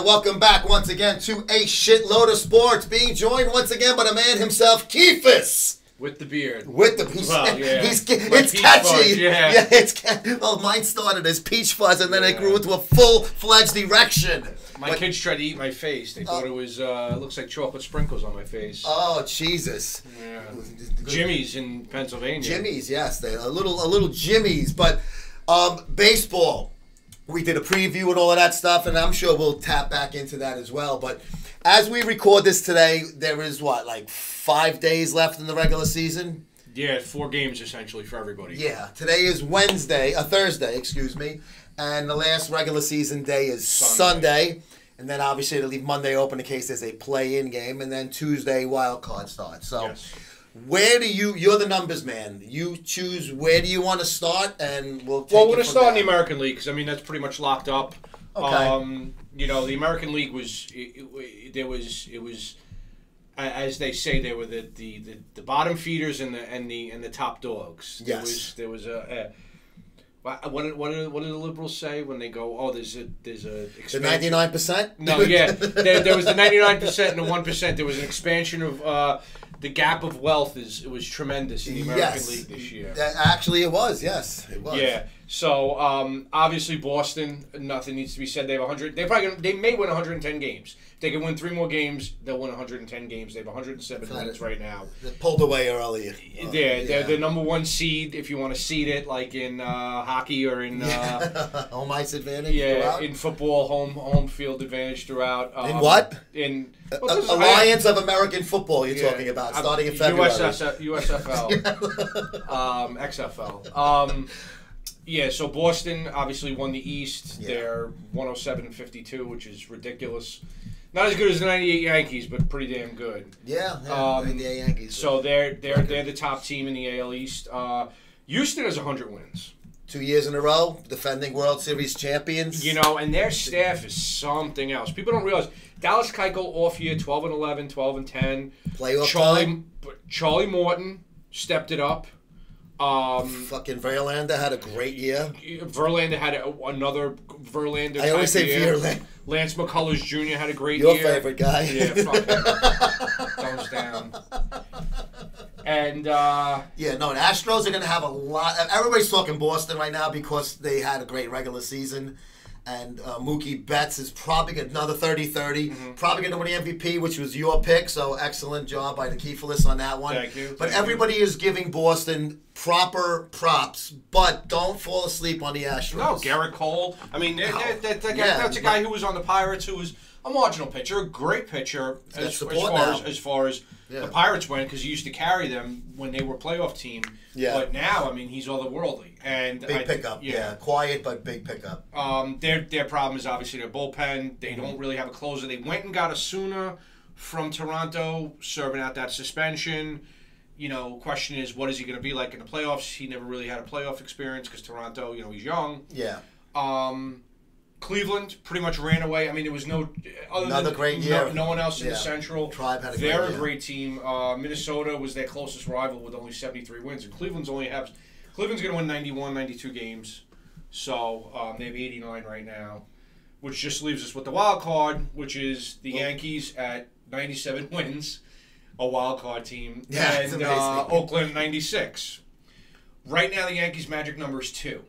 welcome back once again to a shitload of sports. Being joined once again by the man himself, Keefus. With the beard. With the it's catchy. Fuzz, yeah. It's well, mine started as peach fuzz and then it grew into a full-fledged erection. My kids tried to eat my face. They thought it was it looks like chocolate sprinkles on my face. Oh Jesus! Yeah. Jimmy's in Pennsylvania. Jimmy's, yes, they a little Jimmy's, but baseball. We did a preview and all of that stuff, and I'm sure we'll tap back into that as well. But as we record this today, there is like 5 days left in the regular season. Yeah, 4 games essentially for everybody. Yeah, today is Thursday, excuse me, and the last regular season day is Sunday. And then obviously they'll leave Monday open in case there's a play-in game, and then Tuesday wild card starts. So. Yes. Where do you're the numbers man. You choose where do you want to start, and we'll take Well, we're going to start in the American League because, I mean, that's pretty much locked up. Okay. You know, the American League was, it was, as they say, they were the bottom feeders and the top dogs. Yes. There was a what do the liberals say when they go, oh, there's a the expansion. 99%? No, yeah, there was the 99% and the 1%. There was an expansion of the gap of wealth was tremendous in the American League this year. Actually, it was. Yes, it was. Yeah. So obviously Boston, nothing needs to be said. They have 100. They may win 110 games. If they can win 3 more games, they'll win 110 games. They have 107 wins right now. They pulled away early. They're the number 1 seed if you want to seed it, like in hockey or in home ice advantage. Yeah, throughout? in football, home field advantage throughout. In what? In Alliance of American Football. You're talking about starting in February. USFL, XFL. Yeah, so Boston obviously won the East. Yeah. They're 107-52, which is ridiculous. Not as good as the '98 Yankees, but pretty damn good. Yeah, the Yankees. So they're the top team in the AL East. Houston has 100 wins. 2 years in a row, defending World Series champions. You know, and their staff is something else. People don't realize Dallas Keuchel off year 12-11, 12-10. Playoff time. Charlie Morton stepped it up. Fucking Verlander had a great year. Verlander had another Verlander. I always say Verlander. Lance McCullers Jr. had a great year. Your favorite guy. Yeah, fuck him. Thumbs down. And the Astros are going to have a lot. Everybody's talking Boston right now because they had a great regular season. And Mookie Betts is probably getting another 30-30. Mm-hmm. Probably going to win the MVP, which was your pick. So excellent job by the Keefelis on that one. Thank you. But everybody is giving Boston proper props. But don't fall asleep on the Astros. No, Garrett Cole. I mean, that's a guy who was on the Pirates who was a marginal pitcher, a great pitcher as far as the Pirates went, because he used to carry them when they were a playoff team. Yeah. But now, I mean, he's otherworldly. And big pickup. Yeah. Quiet, but big pickup. Their problem is obviously their bullpen. They don't really have a closer. They went and got Asuna from Toronto, serving out that suspension. You know, question is, what is he going to be like in the playoffs? He never really had a playoff experience because Toronto, you know, he's young. Yeah. Cleveland pretty much ran away. I mean, there was great year. No one else in the Central. Tribe had They're a great team. Minnesota was their closest rival with only 73 wins. And Cleveland's going to win 91, 92 games. So they have 89 right now, which just leaves us with the wild card, which is the Yankees at 97 wins, a wild card team, and Oakland 96. Right now, the Yankees' magic number is 2.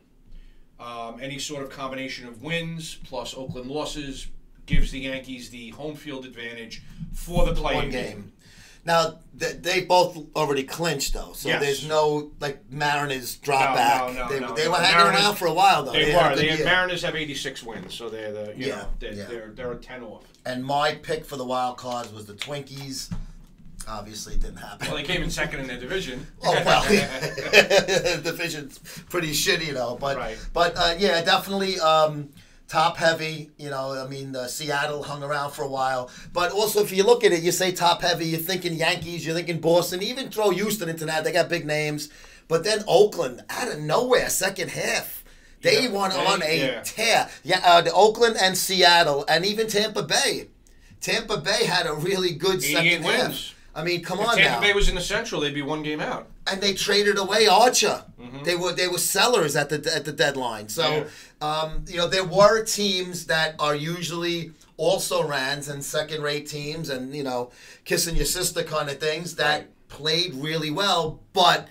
Any sort of combination of wins plus Oakland losses gives the Yankees the home field advantage for the play-in game. Now, they both already clinched, though, so there's no, Mariners drop back. No, they were hanging around for a while, though. Mariners have 86 wins, so they're they're 10 off. And my pick for the wild cards was the Twinkies. Obviously, it didn't happen. Well, they came in second in their division. Oh, well, division's pretty shitty, though. But definitely top heavy. You know, I mean, Seattle hung around for a while. But also, if you look at it, you say top heavy, you're thinking Yankees, you're thinking Boston. Even throw Houston into that. They got big names. But then Oakland, out of nowhere, second half. They went on a tear. The Oakland and Seattle, and even Tampa Bay. Tampa Bay had a really good second half. I mean, come on now. If Tampa Bay was in the Central, they'd be 1 game out. And they traded away Archer. Mm-hmm. They were sellers at the deadline. So, there were teams that are usually also-rans and second-rate teams and, you know, kissing your sister kind of things that played really well, but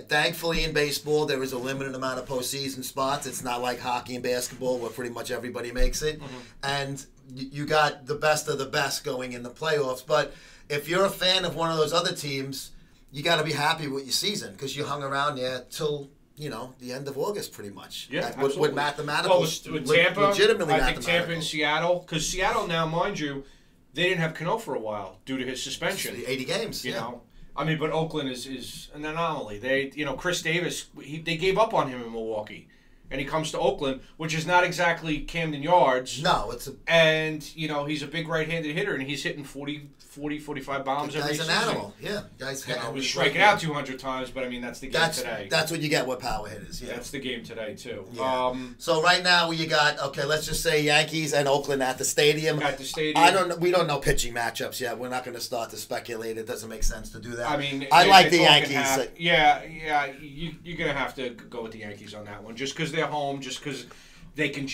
thankfully in baseball there is a limited amount of postseason spots. It's not like hockey and basketball where pretty much everybody makes it. And you got the best of the best going in the playoffs. But if you're a fan of one of those other teams, you got to be happy with your season because you hung around there till, you know, the end of August pretty much. Yeah, with mathematical. Well, with Tampa, legitimately I mathematical. think Tampa and Seattle, because Seattle now, mind you, they didn't have Cano for a while due to his suspension. 80 games, you know. I mean, but Oakland is an anomaly. They, you know, Chris Davis, they gave up on him in Milwaukee. And he comes to Oakland, which is not exactly Camden Yards. No, it's and, you know, he's a big right-handed hitter, and he's hitting 40, 45 bombs every season. Guy's an animal, yeah. Guy's he's striking out 200 times, but, I mean, that's the game today. That's what you get with power hitters, yeah. That's the game today, too. Yeah. So right now you got, okay, let's just say Yankees and Oakland at the stadium. At the stadium. We don't know pitching matchups yet. We're not going to start to speculate. It doesn't make sense to do that. I mean, I like the Yankees. You're going to have to go with the Yankees on that one, just because they're home, just because they can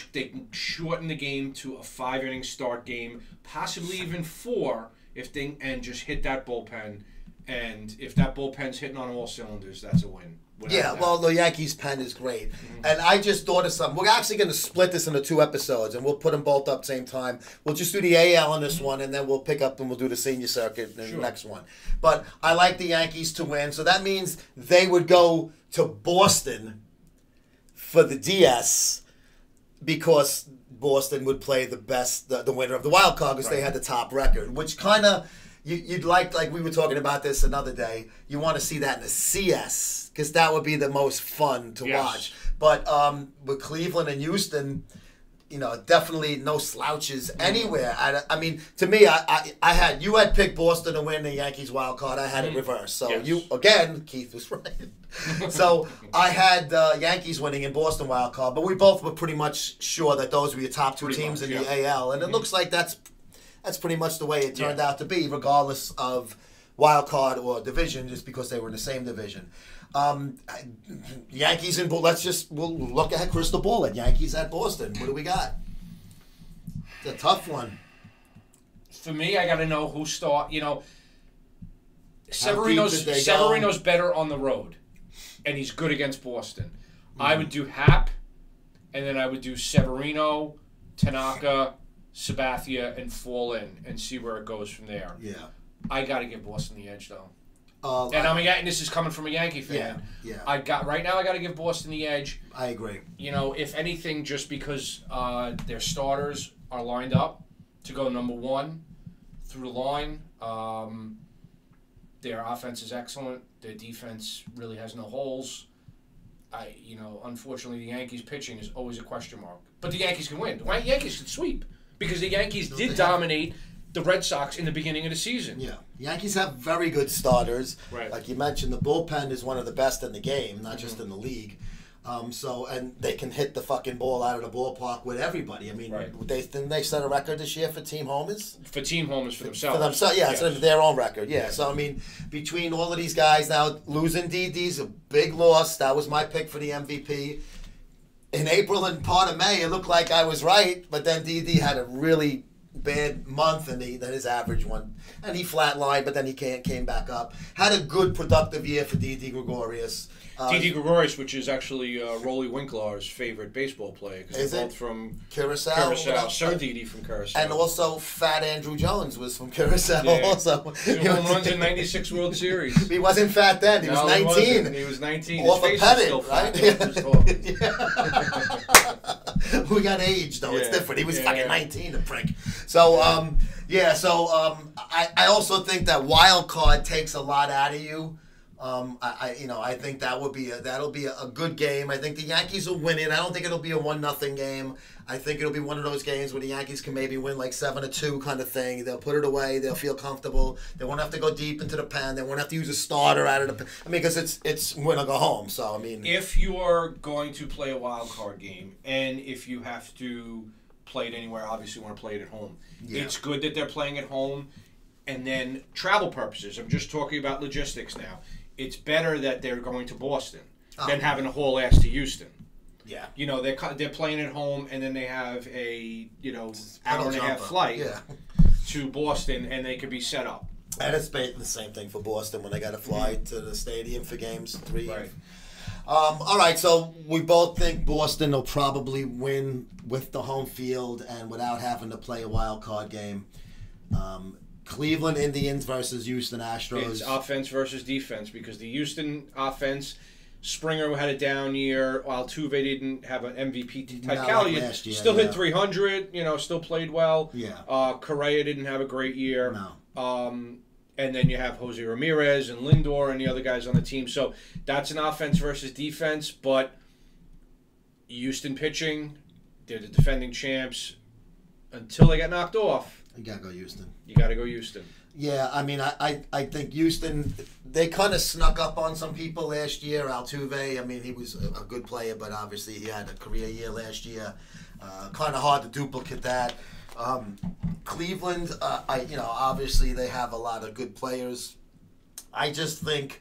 shorten the game to a 5-inning start game, possibly even 4, and just hit that bullpen. And if that bullpen's hitting on all cylinders, that's a win. Yeah, well, the Yankees pen is great. And I just thought of something. We're actually going to split this into 2 episodes, and we'll put them both up same time. We'll just do the AL on this one, and then we'll pick up and we'll do the senior circuit in the next one. But I like the Yankees to win, so that means they would go to Boston for the DS because Boston would play the best, the winner of the wild card because they had the top record, which kind of... You'd like we were talking about this another day, you want to see that in the CS because that would be the most fun to watch. But with Cleveland and Houston, you know, definitely no slouches anywhere. I mean, to me, you had picked Boston to win the Yankees wild card. I had it reversed. So you, again, Keith was right. So I had Yankees winning in Boston wild card, but we both were pretty much sure that those were your top 2 teams in the AL. And it looks like that's pretty much the way it turned out to be, regardless of wild card or division, just because they were in the same division. Yankees and we'll look at crystal ball at Yankees at Boston. What do we got? It's a tough one. For me, I got to know who start. You know, Severino's better on the road, and he's good against Boston. I would do Happ, and then I would do Severino, Tanaka, Sabathia, and fall in and see where it goes from there. Yeah. I got to give Boston the edge, though. And this is coming from a Yankee fan. Yeah. Right now I got to give Boston the edge. I agree. You know, if anything, just because their starters are lined up to go number 1 through the line. Their offense is excellent. Their defense really has no holes. Unfortunately, the Yankees' pitching is always a question mark. But the Yankees can win. The Yankees can sweep because the Yankees did dominate the Red Sox in the beginning of the season. Yeah. The Yankees have very good starters. Right. Like you mentioned, the bullpen is one of the best in the game, not just in the league. And they can hit the fucking ball out of the ballpark with everybody. I mean, didn't they set a record this year for team homers? For team homers for themselves. For themselves, yeah, yes. It's their own record. Yeah. So, I mean, between all of these guys now, losing DD's a big loss. That was my pick for the MVP. In April and part of May, it looked like I was right, but then DD had a really bad month, and then his average one, and he flatlined, but then he came back up. Had a good, productive year for DD Gregorius. DD Gregorius, which is actually Rolly Winkler's favorite baseball player, because they're both from Curacao. Sir DD from Curacao. And also Fat Andrew Jones was from Curacao also. He home runs in 96 World Series. He wasn't fat then. He was 19. He was 19. Off a pennant, right? Yeah. We got age, though. It's different. He was fucking 19, the prick. So, I also think that wild card takes a lot out of you. I think that'll be a good game. I think the Yankees will win it. I don't think it'll be a 1-0 game. I think it'll be one of those games where the Yankees can maybe win like 7-2 kind of thing. They'll put it away. They'll feel comfortable. They won't have to go deep into the pen. They won't have to use a starter out of the pen. I mean, because it's win or go home. So I mean, if you are going to play a wild card game, and if you have to play it anywhere, obviously you want to play it at home. Yeah. It's good that they're playing at home, and then travel purposes. I'm just talking about logistics now. It's better that they're going to Boston than having to haul ass to Houston. Yeah. You know, they're playing at home, and then they have a, hour and a half flight to Boston, and they could be set up. And it's the same thing for Boston when they got to fly to the stadium for games 3. Right. All right, so we both think Boston will probably win with the home field and without having to play a wild card game. Cleveland Indians versus Houston Astros. It's offense versus defense, because the Houston offense, Springer had a down year. Altuve didn't have an MVP type caliber. Last year, still hit 300. Still played well. Yeah. Correa didn't have a great year. No. And then you have Jose Ramirez and Lindor and the other guys on the team. So that's an offense versus defense. But Houston pitching, they're the defending champs. Until they get knocked off, you gotta go Houston. You gotta go Houston. Yeah, I mean, I think Houston, they kind of snuck up on some people last year. Altuve, I mean, he was a good player, but obviously he had a career year last year. Kind of hard to duplicate that. Cleveland, obviously they have a lot of good players. I just think,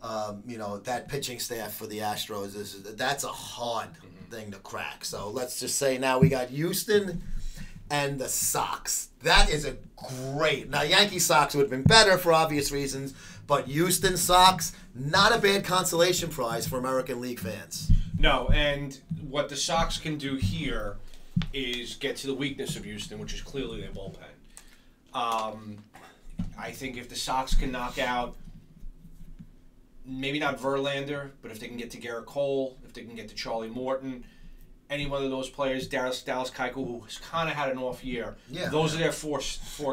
that pitching staff for the Astros, that's a hard thing to crack. So let's just say now we got Houston and the Sox. That is a great... Now, Yankee Sox would have been better for obvious reasons, but Houston Sox, not a bad consolation prize for American League fans. No, and what the Sox can do here is get to the weakness of Houston, which is clearly their bullpen. I think if the Sox can knock out, maybe not Verlander, but if they can get to Garrett Cole, if they can get to Charlie Morton, any one of those players, Dallas Keuchel, who has kind of had an off year. Yeah, those are their four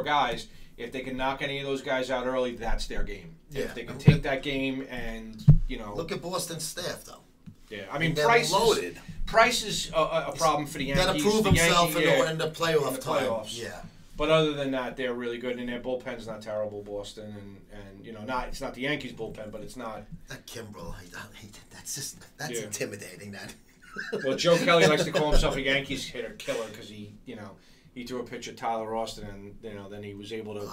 guys. If they can knock any of those guys out early, that's their game. Yeah. If they can take that game and, Look at Boston's staff, though. Yeah, I mean, they're Price loaded. Price is a problem for the Yankees. Got to prove himself in the playoffs. Yeah. But other than that, they're really good, and their bullpen's not terrible, Boston, and it's not the Yankees' bullpen, but it's not. That Kimbrel, that's intimidating. That. Well, Joe Kelly likes to call himself a Yankees hitter killer because he threw a pitch at Tyler Austin, and then he was able to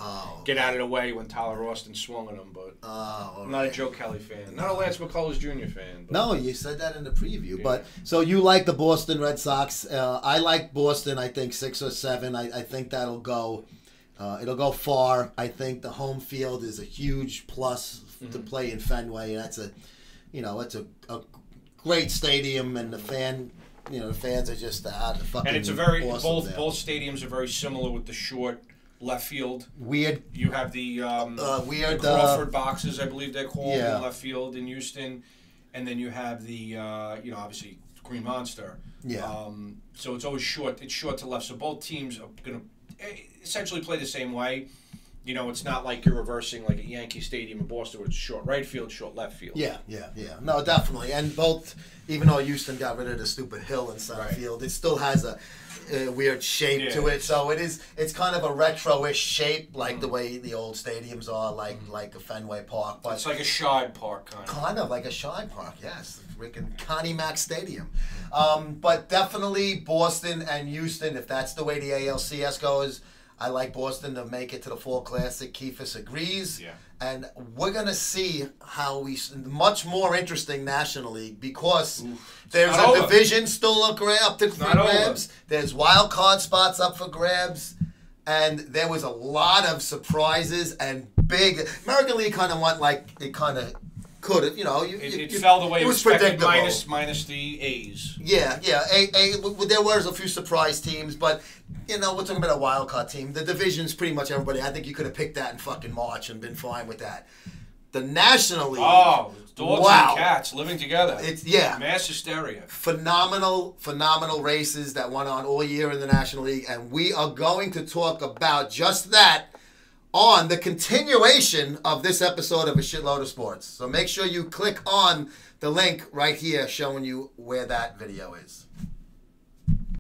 get out of the way when Tyler Austin swung at him. But I'm not a Joe Kelly fan, not a Lance McCullers Jr. fan. But. No, you said that in the preview. Yeah. But so you like the Boston Red Sox? I like Boston. I think 6 or 7. I think that'll go. It'll go far. I think the home field is a huge plus to play in Fenway. That's it's a great stadium, and the fans are just out of fucking. And it's a very awesome both stadiums are very similar with the short left field. Weird. You have the weird Crawford boxes, I believe they're called, in left field in Houston, and then you have the obviously Green Monster. Yeah. So it's always short. It's short to left. So both teams are going to essentially play the same way. It's not like you're reversing like at Yankee Stadium in Boston where it's short right field, short left field. Yeah. No, definitely. And both, even though Houston got rid of the stupid hill in center field, it still has a weird shape to it. So it's kind of a retro-ish shape, like the way the old stadiums are, like a Fenway Park. But it's like a Shibe Park, kind of. Kind of like a Shibe Park, yes. Freaking Connie Mack Stadium. But definitely Boston and Houston, if that's the way the ALCS goes. I like Boston to make it to the Fall Classic. Keithus agrees. Yeah. And we're going to see how much more interesting National League because there's a division still up for grabs. There's wild card spots up for grabs. And there was a lot of surprises and big. American League kind of went like it kind of could have, it fell the way it was predictable. Minus the A's. Yeah. There was a few surprise teams, but we're talking about a wild card team. The division's pretty much everybody. I think you could have picked that in fucking March and been fine with that. The National League. Oh, dogs and cats living together. It's mass hysteria. Phenomenal races that went on all year in the National League, and we are going to talk about just that on the continuation of this episode of A Shitload of Sports. So make sure you click on the link right here showing you where that video is.